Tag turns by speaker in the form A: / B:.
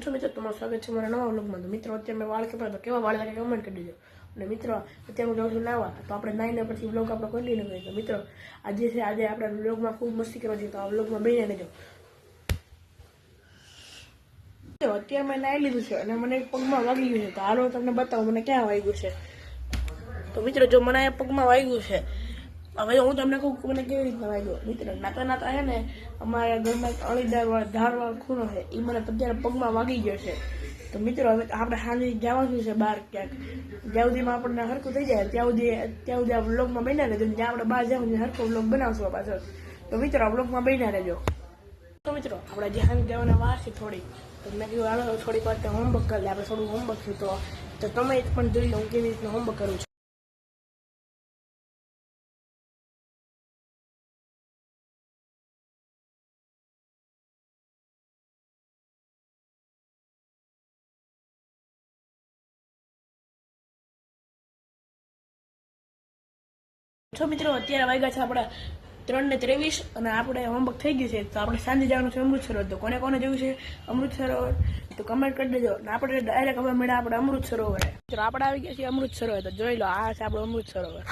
A: છો મિત્રો, તમારું સ્વાગત છે મારા નવા વ્લોગમાં। તો મિત્રો, અત્યારે મેં વાળ કપાવ્યા તો કેવા વાળ લાગે કમેન્ટ કરી દેજો। અને મિત્રો, અત્યારે હું જાઉં છું નાવા, તો આપણે નાઈને પછી વ્લોગ આપણે કન્ટિન્યુ કરીએ। તો મિત્રો, આજે આપણે વ્લોગમાં ખૂબ મસ્તી કરવા જઈએ, તો આ વ્લોગમાં બેસી રહેજો। અત્યારે મેં નાઈ લીધું છે અને મને પગમાં વાગી ગયું છે, તો હાલો તમને બતાવું મને ક્યાં વાગ્યું છે। તો મિત્રો, જો મને પગમાં વાગ્યું છે, હવે હું તમને કહું કે મને કેવી રીતના વાગ્યો। મિત્રો, નાતા છે ને અમારા ઘરમાં ધારવાળો ખૂણો છે, એ મને અત્યારે પગમાં વાગી ગયો છે। તો મિત્રો, હવે આપણે સાંજે જવાનું છે બહાર ક્યાંક, જ્યાં સુધીમાં આપણને હરખું થઈ જાય ત્યાં સુધી આ વ્લોગમાં બન્યા રહેજો। જ્યાં આપણે બહાર જવાનું હરખો વ્લોગ બનાવશું પાછળ। તો મિત્રો, આ વ્લોગમાં બન્યા રહેજો। તો મિત્રો, આપણે જે સાંજે જવાના વાર છે થોડી, તો મેં કીધું હાલો થોડીક વાર હોમવર્ક કરી લે, આપણે થોડું હોમવર્ક છે, તો તમે પણ જોઈ લો હું કેવી રીતના હોમવર્ક કરું છું। તો મિત્રો, અત્યારે વાગ્યા છે આપણા 3:23 અને આપણે હોમવર્ક થઈ ગયું છે, તો આપણે સાંજે જવાનું છે અમૃત સરોવર। તો કોને કોને જવું છે અમૃત સરોવર તો કમેન્ટ કરી દેજો। અને આપણે ડાયરેક્ટ હવે મળ્યા આપણે અમૃત સરોવર। તો આપણે આવી ગયા છીએ અમૃત સરોવર, તો જોઈ લો આ છે આપણું અમૃત સરોવર।